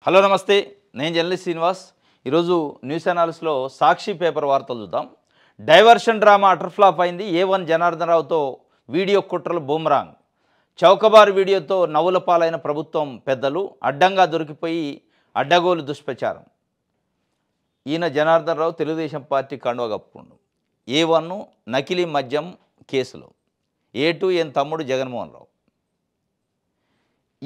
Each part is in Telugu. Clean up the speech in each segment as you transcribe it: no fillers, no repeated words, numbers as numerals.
హలో నమస్తే, నేను జర్నలిస్ట్ శ్రీనివాస్. ఈరోజు న్యూస్ అనాలిసిస్లో సాక్షి పేపర్ వార్తలు చూద్దాం. డైవర్షన్ డ్రామా అటర్ ఫ్లాప్ అయింది. A1 జనార్దన్ రావుతో వీడియో కుట్రలు బూమరాంగ్. చౌకబారు వీడియోతో నవ్వుల పాలైన ప్రభుత్వం పెద్దలు, అడ్డంగా దొరికిపోయి అడ్డగోలు దుష్ప్రచారం. ఈయన జనార్దన్ రావు తెలుగుదేశం పార్టీ కండువా కప్పుకుండు. A1 నకిలీ మద్యం కేసులో, A2 ఈయన తమ్ముడు జగన్మోహన్ రావు.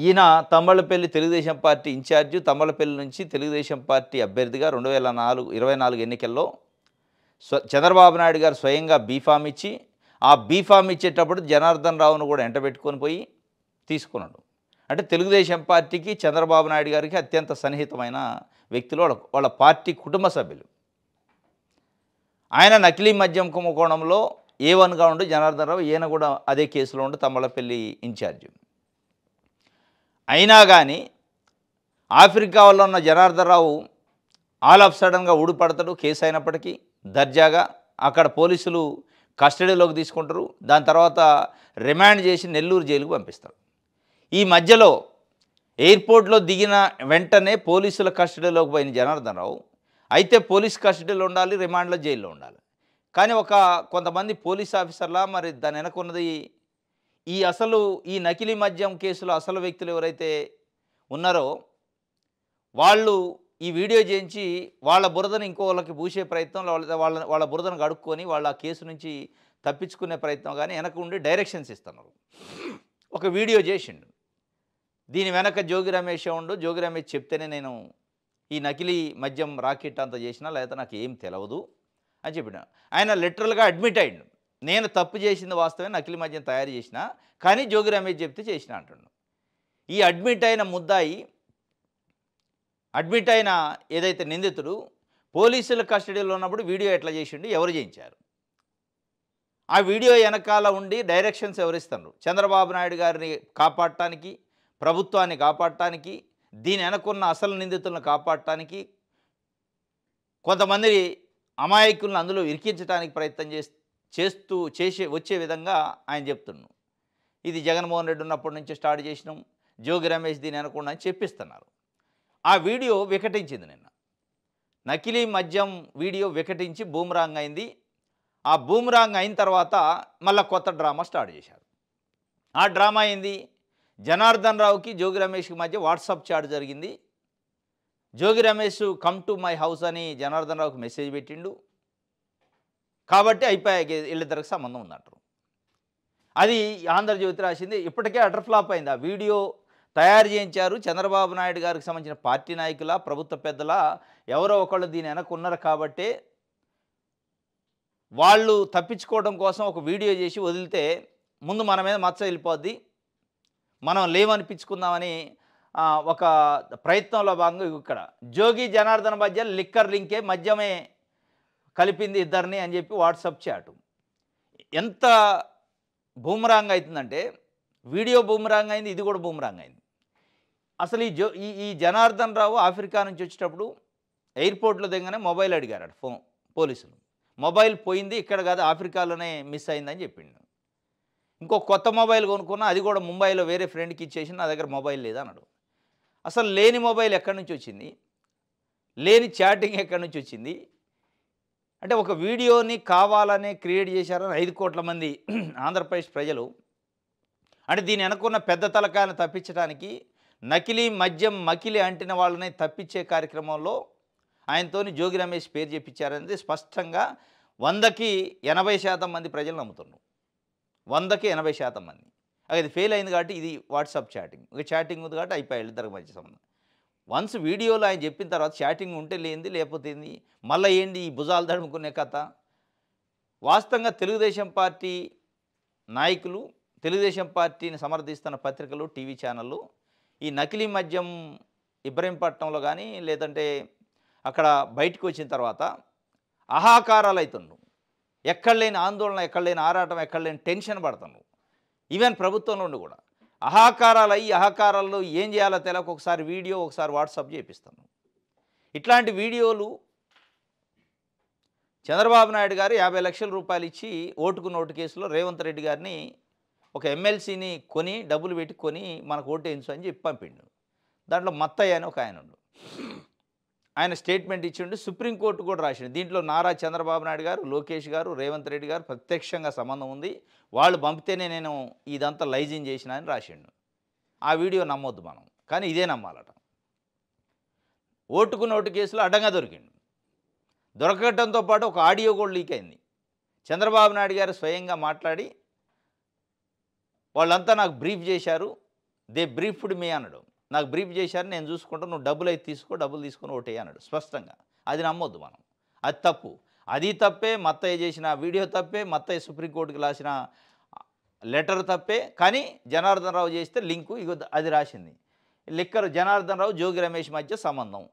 ఈయన తంబళ్లపల్లి తెలుగుదేశం పార్టీ ఇన్ఛార్జి. తంబళ్లపల్లి నుంచి తెలుగుదేశం పార్టీ అభ్యర్థిగా 2024 ఎన్నికల్లో చంద్రబాబు నాయుడు గారు స్వయంగా బీఫామ్ ఇచ్చి, ఆ బీఫామ్ ఇచ్చేటప్పుడు జనార్దన్ రావును కూడా ఎంటబెట్టుకొని పోయి తీసుకున్నాడు. అంటే తెలుగుదేశం పార్టీకి చంద్రబాబు నాయుడు గారికి అత్యంత సన్నిహితమైన వ్యక్తులు, వాళ్ళ పార్టీ కుటుంబ సభ్యులు. ఆయన నకిలీ మద్యం కుంభకోణంలో A1గా ఉండి జనార్దన్ రావు, ఈయన కూడా అదే కేసులో ఉండి తంబళ్లపల్లి ఇన్ఛార్జి. అయినా కానీ ఆఫ్రికాలో ఉన్న జనార్దన్ రావు ఆల్ ఆఫ్ సడన్గా ఊడిపడతాడు. కేసు అయినప్పటికీ దర్జాగా అక్కడ పోలీసులు కస్టడీలోకి తీసుకుంటారు. దాని తర్వాత రిమాండ్ చేసి నెల్లూరు జైలుకు పంపిస్తారు. ఈ మధ్యలో ఎయిర్పోర్ట్లో దిగిన వెంటనే పోలీసుల కస్టడీలోకి పోయిన జనార్దన్ రావు అయితే పోలీస్ కస్టడీలో ఉండాలి, రిమాండ్లో జైల్లో ఉండాలి. కానీ కొంతమంది పోలీస్ ఆఫీసర్లా మరి దాని వెనకున్నది ఈ నకిలీ మద్యం కేసులో అసలు వ్యక్తులు ఎవరైతే ఉన్నారో వాళ్ళు ఈ వీడియో చేయించి వాళ్ళ బురదను ఇంకోళ్ళకి పూసే ప్రయత్నం, వాళ్ళ బురదను కడుక్కొని వాళ్ళ ఆ కేసు నుంచి తప్పించుకునే ప్రయత్నం కానీ వెనక ఉండి డైరెక్షన్స్ ఇస్తున్నారు. ఒక వీడియో చేసిండు. దీని వెనక జోగి రమేష్ ఉండు. జోగి రమేష్ చెప్తేనే నేను ఈ నకిలీ మద్యం రాకెట్ అంతా చేసినా, లేకపోతే నాకు ఏం తెలియదు అని చెప్పిన. ఆయన లిటరల్గా అడ్మిట్ అయ్యిండు. నేను తప్పు చేసింది వాస్తవమే, నకిలీ మద్యం తయారు చేసిన, కానీ జోగి రమేష్ చెప్తే చేసిన అంటున్నాడు. ఈ అడ్మిట్ అయిన ఏదైతే నిందితుడు పోలీసుల కస్టడీలో ఉన్నప్పుడు వీడియో ఎట్లా చేసిండు, ఎవరు చేయించారు, ఆ వీడియో వెనకాల ఉండి డైరెక్షన్స్ ఎవరిస్తారు? చంద్రబాబు నాయుడు గారిని కాపాడటానికి, ప్రభుత్వాన్ని కాపాడటానికి, దీని వెనకున్న అసలు నిందితులను కాపాడటానికి, కొంతమంది అమాయకులను అందులో ఇరికించడానికి ప్రయత్నం వచ్చే విధంగా ఆయన చెప్తున్నాడు. ఇది జగన్మోహన్ రెడ్డి ఉన్నప్పటి నుంచి స్టార్ట్ చేసినాం, జోగి రమేష్ దీని అనకుండా అని చెప్పిస్తున్నారు. ఆ వీడియో వికటించింది నిన్న. నకిలీ మద్యం వీడియో వికటించి బూమరాంగ్ అయింది. ఆ బూమరాంగ్ అయిన తర్వాత మళ్ళీ కొత్త డ్రామా స్టార్ట్ చేశారు. ఆ డ్రామా ఏంది? జనార్దన్ రావుకి జోగి రమేష్కి మధ్య వాట్సాప్ చాట్ జరిగింది. Jogi Ramesh come to my house అని జనార్దన్ రావుకి మెసేజ్ పెట్టిండు. కాబట్టి అయిపోయాయి, వీళ్ళిద్దరికి సంబంధం ఉందంటారు. అది ఆంధ్రజ్యోతి రాసింది. ఇప్పటికే అటర్ ఫ్లాప్ అయింది. ఆ వీడియో తయారు చేయించారు చంద్రబాబు నాయుడు గారికి సంబంధించిన పార్టీ నాయకుల, ప్రభుత్వ పెద్దల, ఎవరో ఒకళ్ళు దీని వెనక ఉన్నారు. కాబట్టి వాళ్ళు తప్పించుకోవడం కోసం ఒక వీడియో చేసి వదిలితే ముందు మన మీద మచ్చ వెళ్ళిపోద్ది, మనం లేవనిపించుకుందామని ఒక ప్రయత్నంలో భాగంగా ఇక్కడ జోగి జనార్దన్ మధ్య లిక్కర్ లింకే, మద్యమే కలిపింది ఇద్దరిని అని చెప్పి వాట్సాప్ చాటు. ఎంత బూమరాంగ్ అవుతుందంటే వీడియో బూమరాంగ్ అయింది, ఇది కూడా బూమరాంగ్ అయింది. అసలు ఈ జనార్దన్ రావు ఆఫ్రికా నుంచి వచ్చేటప్పుడు ఎయిర్పోర్ట్లో దిగగానే మొబైల్ అడిగారట పోలీసులు. మొబైల్ పోయింది, ఇక్కడ కాదు ఆఫ్రికాలోనే మిస్ అయిందని చెప్పిండు. ఇంకో కొత్త మొబైల్ కొనుక్కున్నా, అది కూడా ముంబైలో వేరే ఫ్రెండ్కి ఇచ్చేసి నా దగ్గర మొబైల్ లేదన్నాడు. అసలు లేని మొబైల్ ఎక్కడి నుంచి వచ్చింది, లేని చాటింగ్ ఎక్కడి నుంచి వచ్చింది? అంటే ఒక వీడియోని కావాలనే క్రియేట్ చేశారని 5 కోట్ల మంది ఆంధ్రప్రదేశ్ ప్రజలు. అంటే దీని వెనకున్న పెద్ద తలకాయలను తప్పించడానికి, నకిలీ మద్యం మకిలి అంటిన వాళ్ళని తప్పించే కార్యక్రమంలో ఆయనతోని జోగి రమేష్ పేరు చెప్పించారనేది స్పష్టంగా 100కి 80% మంది ప్రజలు నమ్ముతున్నారు. 100కి 80% మంది. అది ఫెయిల్ అయింది కాబట్టి ఇది వాట్సాప్ చాటింగ్. ఒక చాటింగ్ ఉంది కాబట్టి అయిపోయాయి ఇద్దరికి మధ్య సంబంధం. వన్స్ వీడియోలో ఆయన చెప్పిన తర్వాత చాటింగ్ ఉంటే లేనిది, లేకపోతే ఏంది, మళ్ళీ ఏంటి ఈ భుజాలు తడుముకునే కథ? వాస్తవంగా తెలుగుదేశం పార్టీ నాయకులు, తెలుగుదేశం పార్టీని సమర్థిస్తున్న పత్రికలు, టీవీ ఛానళ్ళు ఈ నకిలీ మద్యం ఇబ్రహీంపట్నంలో కానీ లేదంటే అక్కడ బయటకు వచ్చిన తర్వాత అహాకారాలు అవుతుండ్రు. ఎక్కడ లేని ఆందోళన, ఎక్కడ లేని ఆరాటం, ఎక్కడ లేని టెన్షన్ పడుతుండ్రు. ఈవెన్ ప్రభుత్వంలో ఉండి కూడా అహాకారాల్లో ఏం చేయాలో తెలియక ఒకసారి వీడియో, ఒకసారి వాట్సాప్ చేపిస్తాను. ఇట్లాంటి వీడియోలు చంద్రబాబు నాయుడు గారు 50 లక్షల రూపాయలు ఇచ్చి ఓటుకు నోటు కేసులో రేవంత్ రెడ్డి గారిని ఒక ఎమ్మెల్సీని కొని డబ్బులు పెట్టి కొని మనకు ఓటు వేయించు అని చెప్పి పంపిండు. దాంట్లో మత్తయ్య అని ఒక ఆయన ఉండు. ఆయన స్టేట్మెంట్ ఇచ్చిండు. సుప్రీంకోర్టు కూడా రాసిండు. దీంట్లో నారా చంద్రబాబు నాయుడు గారు, లోకేష్ గారు, రేవంత్ రెడ్డి గారు ప్రత్యక్షంగా సంబంధం ఉంది. వాళ్ళు పంపితేనే నేను ఇదంతా లైజింగ్ చేసిన అని రాసిండు. ఆ వీడియో నమ్మొద్దు మనం. కానీ ఇదే నమ్మాలట. ఓటుకు నోటు కేసులో అడ్డంగా దొరికిండు. దొరకటంతో పాటు ఒక ఆడియో కూడా లీక్ అయింది. చంద్రబాబు నాయుడు గారు స్వయంగా మాట్లాడి వాళ్ళంతా నాకు బ్రీఫ్ చేశారు, దే బ్రీఫ్డ్ మీ అన్నాడు. నాకు బ్రీఫ్ చేశారు, నేను చూసుకుంటా, నువ్వు డబ్బులు అయితే తీసుకో, డబ్బులు తీసుకొని ఓటే అన్నాడు స్పష్టంగా. అది నమ్మొద్దు మనం. అది తప్పు. అది తప్పే, మత్తయ్య చేసిన వీడియో తప్పే, మత్తయ్య సుప్రీంకోర్టుకి రాసిన లెటర్ తప్పే. కానీ జనార్దన్ రావు చేస్తే లింకు ఇగో అది రాసింది. లిక్కర్ జనార్దన్ రావు జోగి రమేష్ మధ్య సంబంధం.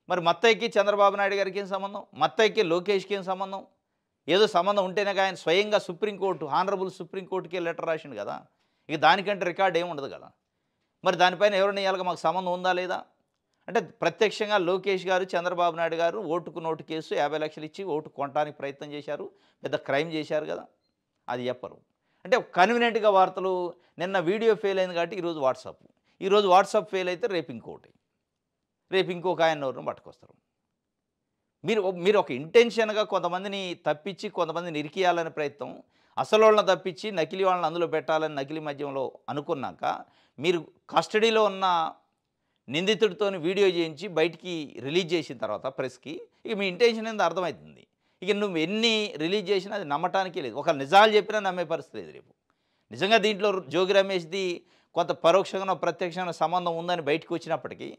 మరి మత్తయ్యకి చంద్రబాబు నాయుడు గారికి ఏం సంబంధం? మత్తయ్యకి లోకేష్కి ఏం సంబంధం? ఏదో సంబంధం ఉంటేనే ఆయన స్వయంగా సుప్రీంకోర్టు, హానరబుల్ సుప్రీంకోర్టుకే లెటర్ రాసిండు కదా. ఇక దానికంటే రికార్డ్ ఏమి ఉండదు కదా. మరి దానిపైన ఎవరిని ఇవ్వాలి, మాకు సంబంధం ఉందా లేదా అంటే ప్రత్యక్షంగా లోకేష్ గారు, చంద్రబాబు నాయుడు గారు ఓటుకు నోటు కేసు 50 లక్షలు ఇచ్చి ఓటు కొనడానికి ప్రయత్నం చేశారు, పెద్ద క్రైమ్ చేశారు కదా. అది చెప్పరు. అంటే కన్వీనియంట్గా వార్తలు. నిన్న వీడియో ఫెయిల్ అయింది కాబట్టి ఈరోజు వాట్సాప్, ఈరోజు వాట్సాప్ ఫెయిల్ అయితే రేపు ఇంకోటి, రేపు ఇంకొక ఆయన ఎవరిని పట్టుకొస్తారు. మీరు ఒక ఇంటెన్షన్గా కొంతమందిని తప్పించి కొంతమందిని ఇరికియాలనే ప్రయత్నం, అసలు వాళ్ళని తప్పించి నకిలీ వాళ్ళని అందులో పెట్టాలని నకిలీ మధ్యంలో అనుకున్నాక మీరు కస్టడీలో ఉన్న నిందితుడితో వీడియో చేయించి బయటికి రిలీజ్ చేసిన తర్వాత ప్రెస్కి ఇక మీ ఇంటెన్షన్ ఏందో అర్థమవుతుంది. ఇక నువ్వు ఎన్ని రిలీజ్ చేసినా అది నమ్మటానికే లేదు. ఒక నిజాలు చెప్పినా నమ్మే పరిస్థితి లేదు రేపు. నిజంగా దీంట్లో జోగి రమేష్ది కొంత పరోక్షంగా ప్రత్యక్షంగా సంబంధం ఉందని బయటకు వచ్చినప్పటికీ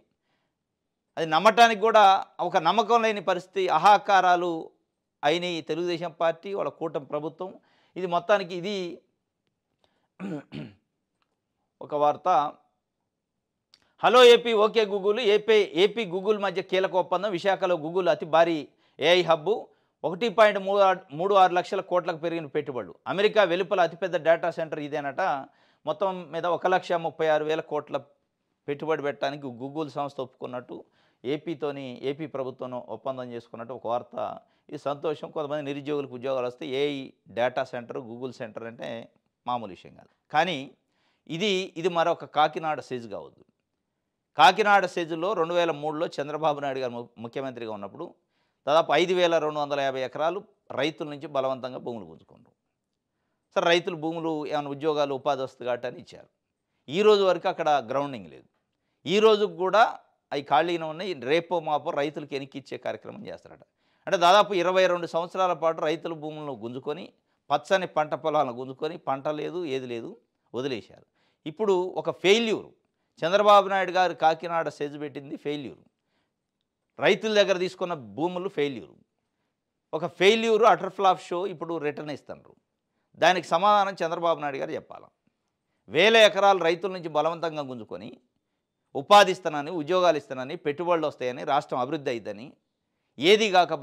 అది నమ్మటానికి కూడా ఒక నమ్మకం లేని పరిస్థితి. అహాకారాలు అయినాయి తెలుగుదేశం పార్టీ, వాళ్ళ కూటమి ప్రభుత్వం. ఇది మొత్తానికి ఇది ఒక వార్త. Hello AP, okay Google, AP Google మధ్య కీలక ఒప్పందం. విశాఖలో గూగుల్ అతి భారీ ఏఐ హబ్బు. 1.36 లక్షల కోట్లకు పెరిగిన పెట్టుబడులు. అమెరికా వెలుపల అతిపెద్ద డేటా సెంటర్ ఇదేనట. మొత్తం మీద 1,36,000 కోట్ల పెట్టుబడి పెట్టడానికి గూగుల్ సంస్థ ఒప్పుకున్నట్టు ఏపీ ప్రభుత్వం ఒప్పందం చేసుకున్నట్టు ఒక వార్త. ఇది సంతోషం. కొంతమంది నిరుద్యోగులకు ఉద్యోగాలు వస్తే AI data centre, Google centre అంటే మామూలు విషయం కాదు. కానీ ఇది మరొక కాకినాడ సెజ్ కావద్దు. కాకినాడ సెజ్లో 2003లో చంద్రబాబు నాయుడు గారు ముఖ్యమంత్రిగా ఉన్నప్పుడు దాదాపు 5,250 ఎకరాలు రైతుల నుంచి బలవంతంగా భూములు గుంజుకున్నారు. సరే, రైతులు భూములు ఏమైనా ఉద్యోగాలు ఉపాధి వస్తుంది కాబట్టి అని ఇచ్చారు. ఈ రోజు వరకు అక్కడ గ్రౌండింగ్ లేదు. ఈ రోజు కూడా అవి ఖాళీగా ఉన్నాయి. రేపో మాపో రైతులకు ఎనికిచ్చే కార్యక్రమం చేస్తారట. అంటే దాదాపు 22 సంవత్సరాల పాటు రైతుల భూములను గుంజుకొని, పచ్చని పంట పొలాలను గుంజుకొని, పంట లేదు ఏది లేదు వదిలేశారు. ఇప్పుడు ఒక ఫెయిల్యూర్. చంద్రబాబు నాయుడు గారు కాకినాడ సెజ్ పెట్టింది ఫెయిల్యూర్. రైతుల దగ్గర తీసుకున్న భూములు ఫెయిల్యూర్. ఒక ఫెయిల్యూర్ అటర్ ఫ్లాప్ షో ఇప్పుడు రిటర్న్ ఇస్తున్నారు. దానికి సమాధానం చంద్రబాబు నాయుడు గారు చెప్పాలి. 1000 ఎకరాలు రైతుల నుంచి బలవంతంగా గుంజుకొని ఉపాధి ఇస్తానని, ఉద్యోగాలు ఇస్తానని, పెట్టుబడులు వస్తాయని, రాష్ట్రం అభివృద్ధి అయిద్దని, ఏది కాక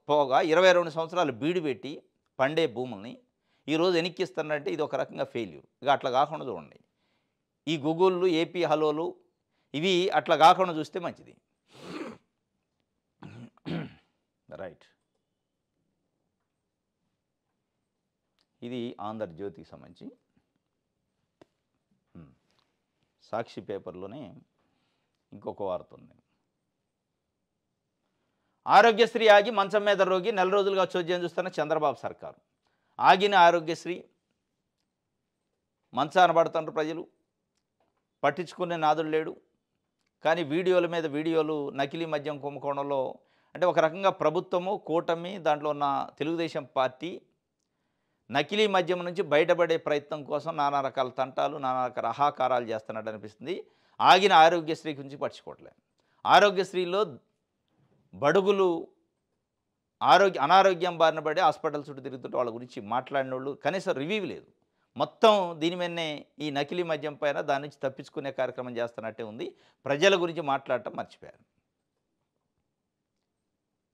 పోగా 22 సంవత్సరాలు బీడు పెట్టి పండే భూముల్ని ఈరోజు ఎనిక్కిస్తానంటే ఇది ఒక రకంగా ఫెయిల్యూర్. ఇక అట్లా కాకుండా చూడండి. ఈ గూగుళ్ళు, ఏపీ హలోలు ఇవి అట్లా కాకుండా చూస్తే మంచిది. రైట్. ఇది ఆంధ్రజ్యోతికి సంబంధించి సాక్షి పేపర్లోనే ఇంకొక వార్త ఉంది. ఆరోగ్యశ్రీ ఆగి మంచం మీద రోగి, నెల రోజులుగా చోద్యం చూస్తున్న చంద్రబాబు సర్కారు. ఆగిన ఆరోగ్యశ్రీ మంచాన పడుతున్నారు ప్రజలు, పట్టించుకునే నాదుడు లేడు. కానీ వీడియోల మీద వీడియోలు నకిలీ మద్యం కుంభకోణంలో అంటే ఒక రకంగా ప్రభుత్వము, కూటమి, దాంట్లో ఉన్న తెలుగుదేశం పార్టీ నకిలీ మద్యం నుంచి బయటపడే ప్రయత్నం కోసం నానా రకాల తంటాలు, నానా రకాల అహాకారాలు చేస్తున్నట్టు అనిపిస్తుంది. ఆగిన ఆరోగ్యశ్రీ గురించి పట్టించుకోవట్లేదు. ఆరోగ్యశ్రీలో బడుగులు అనారోగ్యం బారిన పడి హాస్పిటల్ చుట్టూ తిరుగుతుంటే వాళ్ళ గురించి మాట్లాడిన వాళ్ళు కనీసం రివ్యూ లేదు. మొత్తం దీని మీదనే ఈ నకిలీ మద్యం పైన దాని నుంచి తప్పించుకునే కార్యక్రమం చేస్తున్నట్టే ఉంది. ప్రజల గురించి మాట్లాడటం మర్చిపోయారు.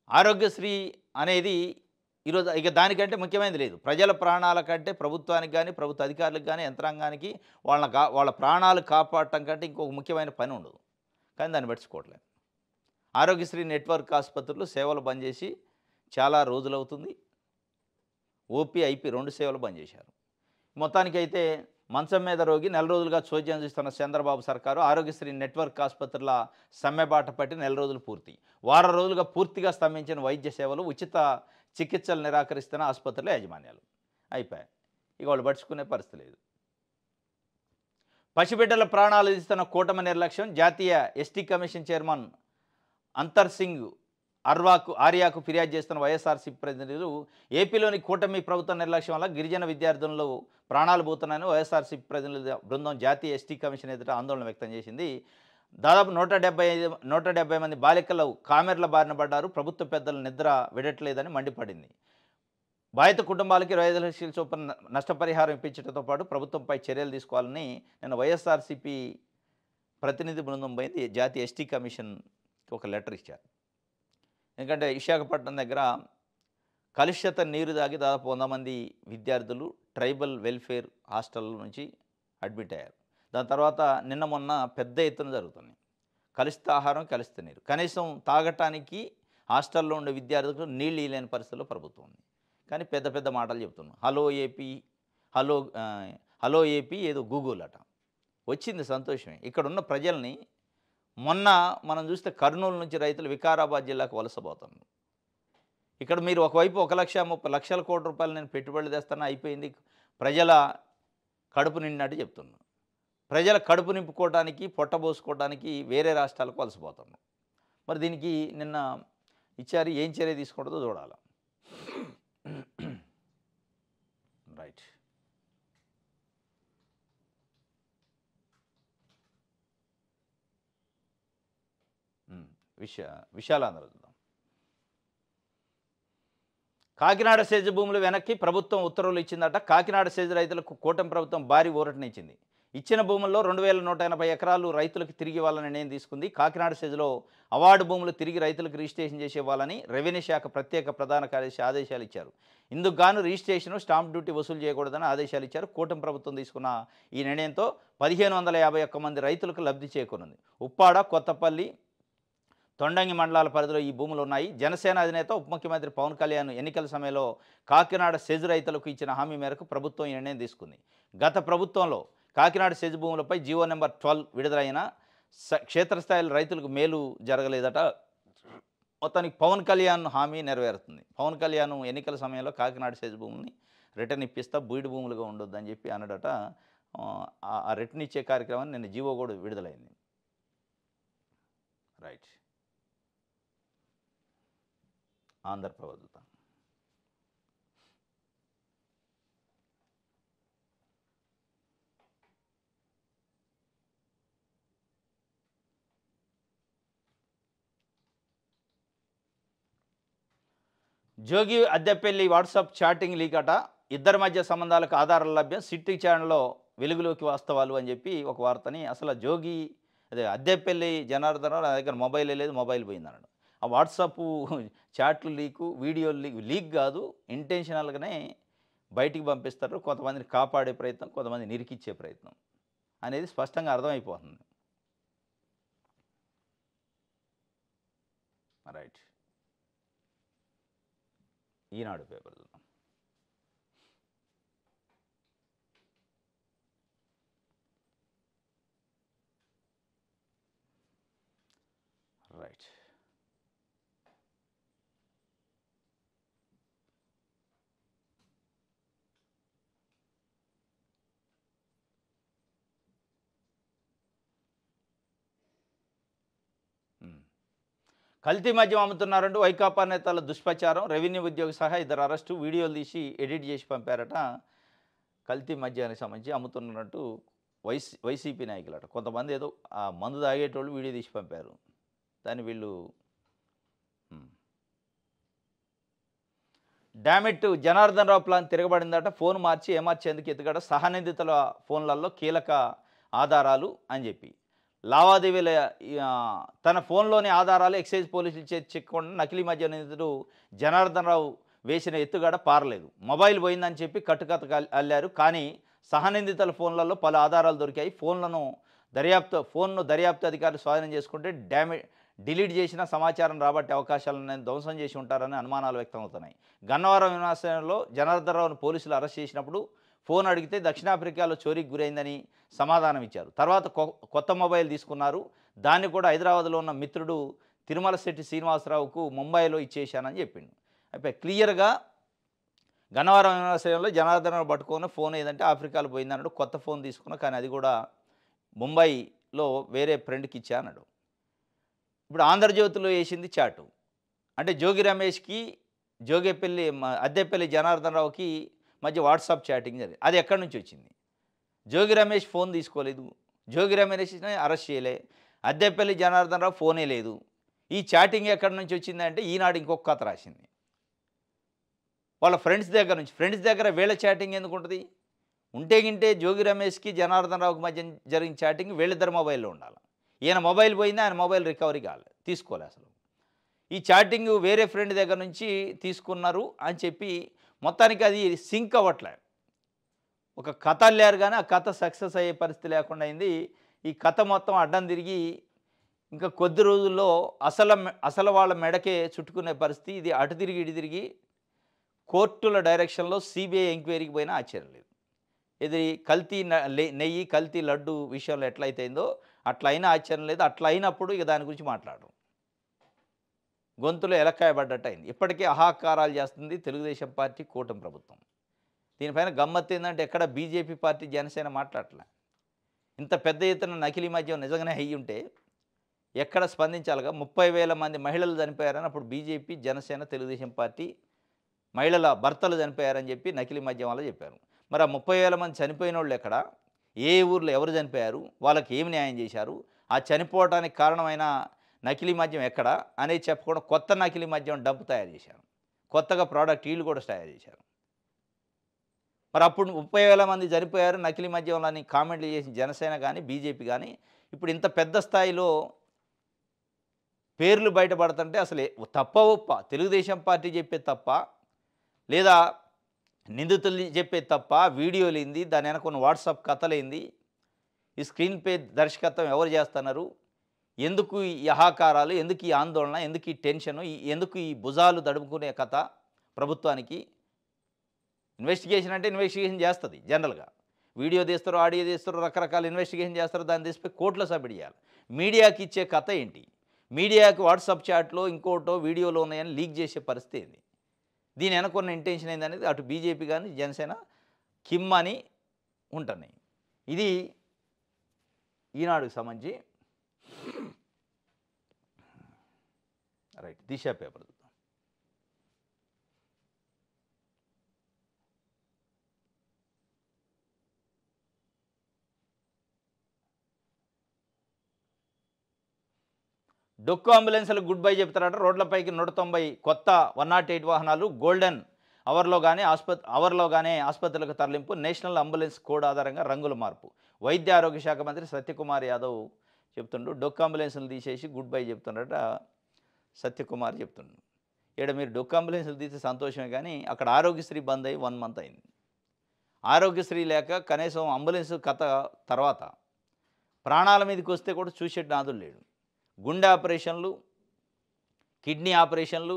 ఆరోగ్యశ్రీ అనేది ఈరోజు ఇక దానికంటే ముఖ్యమైనది లేదు. ప్రజల ప్రాణాల కంటే ప్రభుత్వానికి కానీ, ప్రభుత్వ అధికారులకు కానీ, యంత్రాంగానికి వాళ్ళ ప్రాణాలు కాపాడటం కంటే ఇంకొక ముఖ్యమైన పని ఉండదు. కానీ దాన్ని పట్టించుకోవట్లేదు. ఆరోగ్యశ్రీ నెట్వర్క్ ఆసుపత్రులు సేవలు బంద్ చేసి చాలా రోజులవుతుంది. ఓపీ, ఐపీ 2 సేవలు బంద్ చేశారు. మొత్తానికైతే మంచం మీద రోగి నెల రోజులుగా చోద్యం చూస్తున్న చంద్రబాబు సర్కారు ఆరోగ్యశ్రీ నెట్వర్క్ ఆసుపత్రుల సమ్మెబాట పట్టి నెల రోజులు పూర్తి. వారం రోజులుగా పూర్తిగా స్తంభించిన వైద్య సేవలు, ఉచిత చికిత్సలు నిరాకరిస్తున్న ఆసుపత్రుల యాజమాన్యాలు. అయిపోయాయి. ఇక వాళ్ళు పట్టించుకునే పరిస్థితి లేదు. పసిబిడ్డల ప్రాణాలు తీస్తున్న కూటమి నిర్లక్ష్యం. జాతీయ ఎస్టీ కమిషన్ చైర్మన్ అంతర్ సింగ్ ఆర్యాకు ఫిర్యాదు చేస్తున్న వైఎస్ఆర్సీపీ ప్రతినిధులు ఏపీలోని కూటమి ప్రభుత్వ నిర్లక్ష్యం వల్ల గిరిజన విద్యార్థులు ప్రాణాలు పోతున్నాయని వైఎస్ఆర్సీపీ ప్రతినిధుల బృందం జాతీయ ఎస్టీ కమిషన్ ఎదుట ఆందోళన వ్యక్తం చేసింది. దాదాపు 170 మంది బాలికలు కామెర్ల బారిన పడ్డారు. ప్రభుత్వ పెద్దలు నిద్ర విడట్లేదని మండిపడింది. బాధిత కుటుంబాలకి 25 లక్షల చొప్పున నష్టపరిహారం ఇప్పించడంతో పాటు ప్రభుత్వంపై చర్యలు తీసుకోవాలని నిన్న వైఎస్ఆర్సీపీ ప్రతినిధి బృందం పోయింది. జాతీయ ఎస్టీ కమిషన్కి ఒక లెటర్ ఇచ్చారు. ఎందుకంటే విశాఖపట్నం దగ్గర కలుషిత నీరు తాగి దాదాపు 100 మంది విద్యార్థులు ట్రైబల్ వెల్ఫేర్ హాస్టల్ నుంచి అడ్మిట్ అయ్యారు. దాని తర్వాత నిన్న మొన్న పెద్ద ఎత్తున జరుగుతుంది. కలుషిత ఆహారం, కలుషిత నీరు. కనీసం తాగటానికి హాస్టల్లో ఉండే విద్యార్థులకు నీళ్ళు ఇవ్వలేని పరిస్థితుల్లో ప్రభుత్వం ఉంది. కానీ పెద్ద పెద్ద మాటలు చెప్తున్నాం. హలో ఏపీ ఏదో గూగుల్ అట వచ్చింది. సంతోషమే. ఇక్కడ ఉన్న ప్రజల్ని మొన్న మనం చూస్తే కర్నూలు నుంచి రైతులు వికారాబాద్ జిల్లాకు వలసపోతున్నారు. ఇక్కడ మీరు ఒకవైపు 1,30,00,000 కోట్ల రూపాయలు నేను పెట్టుబడులు తెస్తాను, అయిపోయింది, ప్రజల కడుపు నిండినట్టు చెప్తున్నాను. ప్రజల కడుపు నింపుకోవడానికి, పొట్టబోసుకోవడానికి వేరే రాష్ట్రాలకు వలసపోతున్నాం. మరి దీనికి నిన్న ఇచ్చారు. ఏం చర్య తీసుకుంటుందో చూడాలి. రైట్. విషయాలు అందరూ చూద్దాం. కాకినాడ సెజ్ భూములు వెనక్కి ప్రభుత్వం ఉత్తర్వులు ఇచ్చిందట. కాకినాడ సెజ్ రైతులకు కూటమి ప్రభుత్వం భారీ ఊరటనిచ్చింది. ఇచ్చిన భూముల్లో 2,180 ఎకరాలు రైతులకు తిరిగి ఇవ్వాలని నిర్ణయం తీసుకుంది. కాకినాడ సెజ్లో అవార్డు భూములు తిరిగి రైతులకు రిజిస్ట్రేషన్ చేసి ఇవ్వాలని రెవెన్యూ శాఖ ప్రత్యేక ప్రధాన కార్యదర్శి ఆదేశాలు ఇచ్చారు. ఇందుకు గాను రిజిస్ట్రేషన్, స్టాంప్ డ్యూటీ వసూలు చేయకూడదని ఆదేశాలు ఇచ్చారు. కూటమి ప్రభుత్వం తీసుకున్న ఈ నిర్ణయంతో 1,551 మంది రైతులకు లబ్ధి చేకూరింది. ఉప్పాడ, కొత్తపల్లి, తొండంగి మండలాల పరిధిలో ఈ భూములు ఉన్నాయి. జనసేన అధినేత ఉప ముఖ్యమంత్రి పవన్ కళ్యాణ్ ఎన్నికల సమయంలో కాకినాడ సెజ్ రైతులకు ఇచ్చిన హామీ మేరకు ప్రభుత్వం ఈ నిర్ణయం తీసుకుంది. గత ప్రభుత్వంలో కాకినాడ సెజ్ భూములపై జీవో నెంబర్ 12 విడుదలైన క్షేత్రస్థాయిలో రైతులకు మేలు జరగలేదట. మొత్తానికి పవన్ కళ్యాణ్ హామీ నెరవేరుతుంది. పవన్ కళ్యాణ్ ఎన్నికల సమయంలో కాకినాడ సెజ్ భూముల్ని రిటర్న్ ఇప్పిస్తా, బీడు భూములుగా ఉండొద్దని చెప్పి అన్నాడట. ఆ రిటర్న్ ఇచ్చే కార్యక్రమాన్ని నిన్న జీవో కూడా విడుదలైంది. రైట్. ఆంధ్రప్రభుత్వం జోగి అద్దెపల్లి వాట్సాప్ చాటింగ్ లీక్ అట. ఇద్దరి మధ్య సంబంధాలకు ఆధారాలు లభ్యం. సిటీ ఛానల్లో వెలుగులోకి వాస్తవాలు అని చెప్పి ఒక వార్తని, అసలు జోగి అదే అద్దెపల్లి జనార్దన్ నా దగ్గర మొబైల్ లేదు, మొబైల్ పోయిందన్నాడు. ఆ వాట్సాప్ చాట్లు లీకు, వీడియోలు లీక్ కాదు, ఇంటెన్షనల్గానే బయటికి పంపిస్తారు. కొంతమందిని కాపాడే ప్రయత్నం, కొంతమంది నిరికిచ్చే ప్రయత్నం అనేది స్పష్టంగా అర్థమైపోతుంది. రైట్. ఈనాడు పేపర్ చూద్దాం. రైట్. కల్తీ మద్యం అమ్ముతున్నారంటూ వైకాపా నేతల దుష్ప్రచారం. రెవెన్యూ ఉద్యోగి సహా 2 అరెస్టు. వీడియోలు తీసి ఎడిట్ చేసి పంపారట. కల్తీ మద్యానికి సంబంధించి అమ్ముతున్నట్టు వైసీపీ నాయకులట. కొంతమంది ఏదో ఆ మందు తాగేటోళ్ళు వీడియో తీసి పంపారు. దాన్ని వీళ్ళు damn it Janardhan Rao plan తిరగబడిందట. Phone మార్చి ఏమార్చేందుకు ఎత్తుగడ. సహనిందితుల ఫోన్లలో కీలక ఆధారాలు అని చెప్పి లావాదేవీల తన ఫోన్లోని ఆధారాలు ఎక్సైజ్ పోలీసులు చెక్కకుండా నకిలీ మద్య నిందితుడు జనార్దన్ రావు వేసిన ఎత్తుగడ పారలేదు. మొబైల్ పోయిందని చెప్పి కట్టుకథ అల్లారు. కానీ సహనిందితుల ఫోన్లలో పలు ఆధారాలు దొరికాయి. ఫోన్ను దర్యాప్తు అధికారులు స్వాధీనం చేసుకుంటే డిలీట్ చేసిన సమాచారం రాబట్టే అవకాశాలను ధ్వంసం చేసి ఉంటారని అనుమానాలు వ్యక్తమవుతున్నాయి. గన్నవరం విమానాశ్రయంలో జనార్దన్ రావును పోలీసులు అరెస్ట్ చేసినప్పుడు ఫోన్ అడిగితే దక్షిణాఫ్రికాలో చోరీకి గురైందని సమాధానం ఇచ్చారు. తర్వాత కొత్త మొబైల్ తీసుకున్నారు. దాన్ని కూడా హైదరాబాద్లో ఉన్న మిత్రుడు తిరుమల శెట్టి శ్రీనివాసరావుకు ముంబైలో ఇచ్చేశానని చెప్పిండు. అయితే క్లియర్‌గా గన్నవరం విమానాశ్రయంలో జనార్దన్ పట్టుకొని ఫోన్ ఏదంటే ఆఫ్రికాలో పోయిందన్నాడు. కొత్త ఫోన్ తీసుకున్నా, కానీ అది కూడా ముంబైలో వేరే ఫ్రెండ్‌కి ఇచ్చా అన్నాడు. ఇప్పుడు ఆంధ్రజ్యోతిలో వేసింది చాటు. అంటే జోగి రమేష్‌కి అద్దెపల్లి జనార్దన్ రావుకి మధ్య వాట్సాప్ చాటింగ్ జరిగింది. అది ఎక్కడి నుంచి వచ్చింది? జోగి రమేష్ ఫోన్ తీసుకోలేదు, జోగి రమేష్ని అరెస్ట్ చేయలే, అద్దెపల్లి జనార్దన్ రావు ఫోనే లేదు. ఈ చాటింగ్ ఎక్కడి నుంచి వచ్చిందంటే ఈనాడు ఇంకొక కథ రాసింది. వాళ్ళ ఫ్రెండ్స్ దగ్గర నుంచి. ఫ్రెండ్స్ దగ్గర వీళ్ళ చాటింగ్ ఎందుకు ఉంటుంది? ఉంటే గింటే జోగి రమేష్కి జనార్దన్ రావుకి మధ్య జరిగిన చాటింగ్ వీళ్ళిద్దరు మొబైల్లో ఉండాలి. ఈయన మొబైల్ పోయింది, ఆయన మొబైల్ రికవరీ కాలేదు, తీసుకోలే అసలు. ఈ చాటింగ్ వేరే ఫ్రెండ్ దగ్గర నుంచి తీసుకున్నారు అని చెప్పి మొత్తానికి అది సింక్ అవ్వట్లే. ఒక కథ అల్లారు కానీ ఆ కథ సక్సెస్ అయ్యే పరిస్థితి లేకుండా అయింది. ఈ కథ మొత్తం అడ్డం తిరిగి ఇంకా కొద్ది రోజుల్లో అసలు వాళ్ళ మెడకే చుట్టుకునే పరిస్థితి. ఇది అటు తిరిగి ఇటు తిరిగి కోర్టుల డైరెక్షన్లో సిబిఐ ఎంక్వైరీకి పోయినా ఆశ్చర్యం లేదు. ఇది కల్తీ నెయ్యి, కల్తీ లడ్డు విషయంలో ఎట్లయితే అయిందో అట్లా అయినా ఆశ్చర్యం లేదు. అట్లా అయినప్పుడు ఇక దాని గురించి మాట్లాడరు. గొంతులో ఎలక్కాయబడ్డట్టు అయింది. ఇప్పటికే అహాకారాలు చేస్తుంది తెలుగుదేశం పార్టీ, కూటమి ప్రభుత్వం. దీనిపైన గమ్మత్తు ఏంటంటే ఎక్కడ బీజేపీ పార్టీ, జనసేన మాట్లాడలే. ఇంత పెద్ద ఎత్తున నకిలీ మద్యం నిజంగానే అయ్యి ఉంటే ఎక్కడ స్పందించాలిగా? 30,000 మంది మహిళలు చనిపోయారని అప్పుడు బీజేపీ, జనసేన, తెలుగుదేశం పార్టీ మహిళల భర్తలు చనిపోయారని చెప్పి నకిలీ మద్యం వల్ల చెప్పారు. మరి ఆ 30,000 మంది చనిపోయిన వాళ్ళు ఎక్కడ? ఏ ఊర్లో ఎవరు చనిపోయారు? వాళ్ళకి ఏమి న్యాయం చేశారు? ఆ చనిపోవటానికి కారణమైన నకిలీ మద్యం ఎక్కడ అనేది చెప్పకుండా కొత్త నకిలీ మద్యం డబ్బు తయారు చేశారు. కొత్తగా ప్రోడక్ట్ వీళ్ళు కూడా తయారు చేశారు. మరి అప్పుడు 30,000 మంది చనిపోయారు నకిలీ మద్యంలో అని కామెంట్లు చేసిన జనసేన కానీ, బీజేపీ కానీ ఇప్పుడు ఇంత పెద్ద స్థాయిలో పేర్లు బయటపడుతుంటే అసలు తప్ప ఒప్ప తెలుగుదేశం పార్టీ చెప్పే తప్ప, లేదా నిందితులు చెప్పే తప్ప, వీడియోలేంది, దాని వెనక ఉన్న వాట్సాప్ కథలేంది, ఈ స్క్రీన్ పే దర్శకత్వం ఎవరు చేస్తున్నారు, ఎందుకు ఈ అహాకారాలు, ఎందుకు ఈ ఆందోళన, ఎందుకు ఈ టెన్షను, ఎందుకు ఈ భుజాలు దడుపుకునే కథ ప్రభుత్వానికి? ఇన్వెస్టిగేషన్ అంటే ఇన్వెస్టిగేషన్ చేస్తుంది జనరల్గా. వీడియో తీస్తారు, ఆడియో తీస్తారు, రకరకాల ఇన్వెస్టిగేషన్ చేస్తారు, దాన్ని తీసిపోయి కోర్టులో సబ్మిట్ చేయాలి. మీడియాకి ఇచ్చే కథ ఏంటి? మీడియాకి వాట్సాప్ చాట్లో ఇంకోటో వీడియోలో ఉన్నాయని లీక్ చేసే పరిస్థితి ఏంది? దీని వెనకున్న ఇంటెన్షన్ ఏందనేది అటు బీజేపీ కానీ, జనసేన కిమ్ అని ఉంటున్నాయి. ఇది ఈనాడుకు సంబంధించి రైట్. దిశ పేపర్ చూద్దాం. డొక్కు అంబులెన్స్లకు గుడ్ బై చెప్తారట. రోడ్లపైకి 190 కొత్త 108 వాహనాలు. గోల్డెన్ అవర్లోగానే ఆసుపత్రులకు తరలింపు. నేషనల్ అంబులెన్స్ కోడ్ ఆధారంగా రంగుల మార్పు. వైద్య ఆరోగ్య శాఖ మంత్రి సత్యకుమార్ యాదవ్ చెప్తుండు. డొక్కు అంబులెన్స్లు తీసేసి గుడ్ బై చెప్తుండట సత్యకుమార్ చెప్తుండు. ఇక్కడ మీరు డొక్కు అంబులెన్స్లు తీస్తే సంతోషమే, కానీ అక్కడ ఆరోగ్యశ్రీ బంద్ అయ్యి 1 మంత్ అయింది. ఆరోగ్యశ్రీ లేక కనీసం అంబులెన్స్ కథ తర్వాత ప్రాణాల మీదకి వస్తే కూడా చూసేట్టు నాదులు లేడు. గుండె ఆపరేషన్లు, కిడ్నీ ఆపరేషన్లు,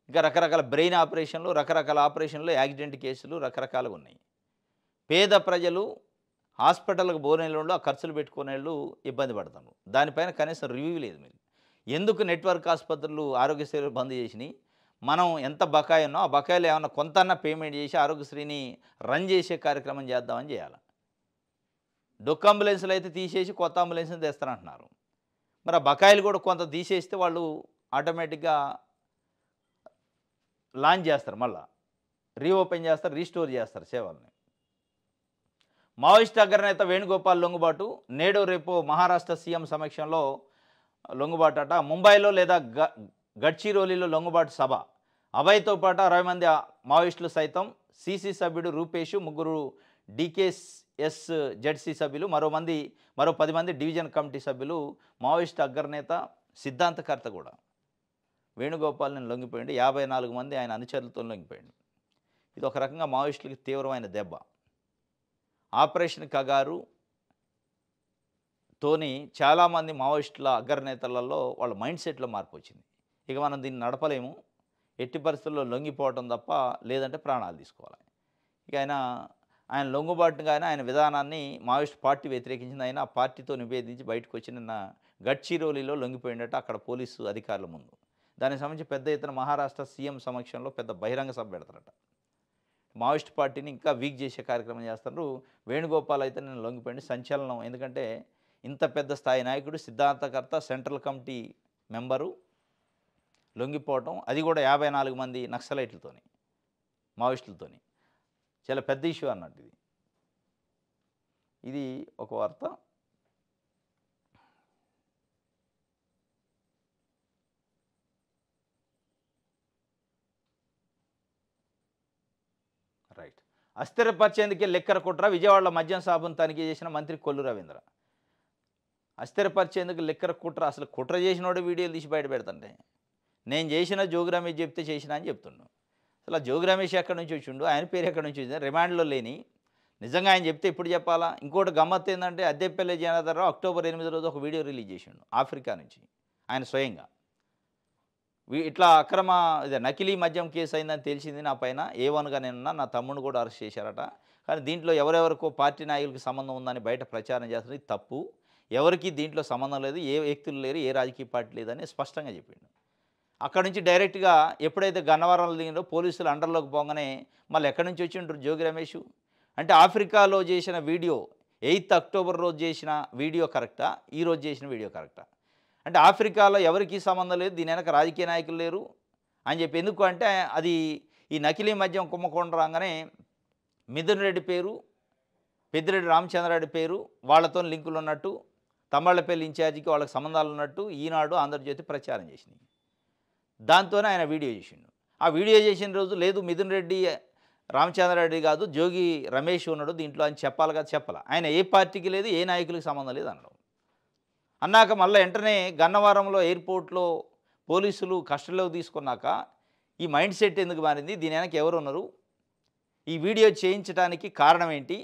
ఇంకా రకరకాల బ్రెయిన్ ఆపరేషన్లు, రకరకాల ఆపరేషన్లు, యాక్సిడెంట్ కేసులు రకరకాలుగా ఉన్నాయి. పేద ప్రజలు హాస్పిటల్కి పోనేళ్ళు ఆ ఖర్చులు పెట్టుకునేళ్ళు ఇబ్బంది పడతారు. దానిపైన కనీసం రివ్యూ లేదు. మీరు ఎందుకు నెట్వర్క్ ఆసుపత్రులు ఆరోగ్యశ్రీ బంద్ చేసినాయి? మనం ఎంత బకాయి ఉన్నో ఆ బకాయిలు ఏమన్నా కొంతన్నా పేమెంట్ చేసి ఆరోగ్యశ్రీని రన్ చేసే కార్యక్రమం చేద్దామని చేయాలి. డొక్కు అంబులెన్స్లు అయితే తీసేసి కొత్త అంబులెన్స్ని తెస్తారంటున్నారు. మరి ఆ బకాయిలు కూడా కొంత తీసేస్తే వాళ్ళు ఆటోమేటిక్గా లాంచ్ చేస్తారు, మళ్ళీ రీఓపెన్ చేస్తారు, రీస్టోర్ చేస్తారు సేవల్ని. మావోయిస్ట్ అగ్రనేత వేణుగోపాల్ లొంగుబాటు. నేడు రేపు మహారాష్ట్ర సీఎం సమక్షంలో లొంగుబాటు అట. ముంబైలో లేదా గడ్చిరోలిలో లొంగుబాటు సభ. అభయ్తో పాటు 60 మంది మావోయిస్టులు సైతం. సీసీ సభ్యుడు రూపేష్, 3 DKS జెడ్సీ సభ్యులు, మరో 10 మంది డివిజన్ కమిటీ సభ్యులు. మావోయిస్ట్ అగ్రనేత సిద్ధాంతకర్త కూడా వేణుగోపాల్ని లొంగిపోయింది. 54 మంది ఆయన అనుచరులతో లొంగిపోయింది. ఇది ఒక రకంగా మావోయిస్టులకి తీవ్రమైన దెబ్బ. ఆపరేషన్ కగారు తోని చాలామంది మావోయిస్టుల అగ్రనేతలలో వాళ్ళ మైండ్ సెట్లో మార్పు వచ్చింది. ఇక మనం దీన్ని నడపలేము, ఎట్టి పరిస్థితుల్లో లొంగిపోవటం తప్ప, లేదంటే ప్రాణాలు తీసుకోవాలి. ఇక ఆయన లొంగుబాటుగానే ఆయన విధానాన్ని మావోయిస్ట్ పార్టీ వ్యతిరేకించింది. ఆయన ఆ పార్టీతో నివేదించి బయటకు వచ్చి నిన్న గడ్చిరోలిలో లొంగిపోయిండట అక్కడ పోలీసు అధికారుల ముందు. దానికి సంబంధించి పెద్ద ఎత్తున మహారాష్ట్ర సీఎం సమక్షంలో పెద్ద బహిరంగ సభ పెడతారట. మావోయిస్ట్ పార్టీని ఇంకా వీక్ చేసే కార్యక్రమం చేస్తారు. వేణుగోపాల్ అయితే నేను లొంగిపోయింది సంచలనం. ఎందుకంటే ఇంత పెద్ద స్థాయి నాయకుడు, సిద్ధాంతకర్త, సెంట్రల్ కమిటీ మెంబరు లొంగిపోవటం, అది కూడా 54 మంది నక్సలైట్లతోని, మావోయిస్టులతోని. చాలా పెద్ద ఇష్యూ అన్నట్టు ఇది. ఇది ఒక వార్త. రైట్. అస్థిరపరిచేందుకే లెక్కర కుట్ర, విజయవాడలో మద్యం సాబును తనిఖీ చేసిన మంత్రి కొల్లు రవీంద్ర. అస్థిరపరిచేందుకు లెక్కర కుట్ర, అసలు కుట్ర చేసినోడు వీడియోలు తీసి బయట పెడతంటే నేను చేసిన జోగి రమేష్ చెప్తే చేసినా అని చెప్తుండు. అసలు ఆ జోగి రమేష్ ఎక్కడి నుంచి వచ్చిండు, ఆయన పేరు ఎక్కడి నుంచి వచ్చింది, రిమాండ్లో లేని నిజంగా ఆయన చెప్తే ఇప్పుడు చెప్పాలా. ఇంకోటి గమ్మత్తు ఏంటంటే అద్దెపల్లి జనార్దన్ రావు అక్టోబర్ 8 రోజు ఒక వీడియో రిలీజ్ చేసిండు ఆఫ్రికా నుంచి ఆయన స్వయంగా. ఇట్లా అక్రమ నకిలీ మద్యం కేసు అయిందని తెలిసింది నా పైన, A1గా నేనున్నా, నా తమ్ముడు కూడా అరెస్ట్ చేశారట. కానీ దీంట్లో ఎవరెవరికో పార్టీ నాయకులకి సంబంధం ఉందని బయట ప్రచారం చేస్తుంది, తప్పు. ఎవరికి దీంట్లో సంబంధం లేదు, ఏ వ్యక్తులు లేరు, ఏ రాజకీయ పార్టీ లేదని స్పష్టంగా చెప్పిండు. అక్కడి నుంచి డైరెక్ట్గా ఎప్పుడైతే గన్నవరంలో దిగిందో పోలీసులు అండర్లోకి పోగానే మళ్ళీ ఎక్కడి నుంచి వచ్చిండ్రు జోగి రమేష్. అంటే ఆఫ్రికాలో చేసిన వీడియో 8 అక్టోబర్ రోజు చేసిన వీడియో కరెక్టా, ఈరోజు చేసిన వీడియో కరెక్టా? అంటే ఆఫ్రికాలో ఎవరికీ సంబంధం లేదు, దీని వెనక రాజకీయ నాయకులు లేరు అని చెప్పి. ఎందుకు అంటే అది ఈ నకిలీ మద్యం కుంభకోణం రాగానే మిథున్ రెడ్డి పేరు, పెద్దిరెడ్డి రామచంద్రారెడ్డి పేరు వాళ్ళతో లింకులు ఉన్నట్టు, తమ్మళ్ళపల్లి ఇన్ఛార్జికి వాళ్ళకి సంబంధాలు ఉన్నట్టు ఈనాడు, ఆంధ్రజ్యోతి ప్రచారం చేసినాయి. దాంతోనే ఆయన వీడియో చేసిండు. ఆ వీడియో చేసిన రోజు లేదు మిథున్ రెడ్డి రామచంద్రారెడ్డి కాదు జోగి రమేష్ ఉన్నాడు దీంట్లో అని చెప్పాలి కదా, చెప్పాల. ఆయన ఏ పార్టీకి లేదు, ఏ నాయకులకి సంబంధం లేదు అన్నాడు. అన్నాక మళ్ళీ వెంటనే గన్నవరంలో ఎయిర్పోర్ట్లో పోలీసులు కస్టడీలోకి తీసుకున్నాక ఈ మైండ్ సెట్ ఎందుకు మారింది, దీని వెనక ఎవరు ఉన్నారు, ఈ వీడియో చేయించడానికి కారణం ఏంటి,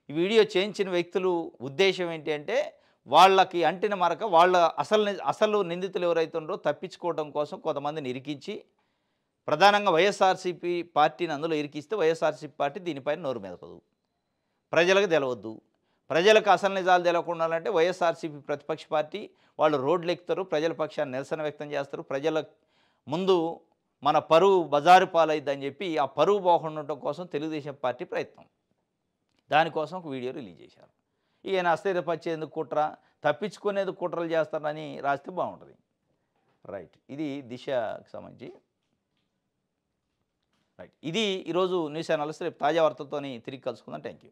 ఈ వీడియో చేయించిన వ్యక్తులు ఉద్దేశం ఏంటి అంటే వాళ్ళకి అంటిన మరక, వాళ్ళ అసలు నిందితులు ఎవరైతే ఉన్నారో తప్పించుకోవడం కోసం కొంతమందిని ఇరికించి, ప్రధానంగా వైఎస్ఆర్సీపీ పార్టీని అందులో ఇరికిస్తే వైఎస్ఆర్సీపీ పార్టీ దీనిపైన నోరు మెదపదు, ప్రజలకు తెలవద్దు. ప్రజలకు అసలు నిజాలు తెలవకుండా అంటే వైఎస్ఆర్సీపీ ప్రతిపక్ష పార్టీ వాళ్ళు రోడ్లు ఎక్కుతారు, ప్రజల పక్షాన్ని నిరసన వ్యక్తం చేస్తారు, ప్రజల ముందు మన పరువు బజారు పాలైద్దని చెప్పి ఆ పరువు పోకుండా ఉండటం కోసం తెలుగుదేశం పార్టీ ప్రయత్నం. దానికోసం ఒక వీడియో రిలీజ్ చేశారు. ఈయన అస్థిరపరిచేందుకు కుట్ర, తప్పించుకునేందుకు కుట్రలు చేస్తారని రాస్తే బాగుంటుంది. రైట్. ఇది దిశకు సంబంధించి. రైట్. ఇది ఈరోజు న్యూస్ అనాలిసిస్. రేపు తాజా వార్తలతో తిరిగి కలుసుకుందాం. Thank you.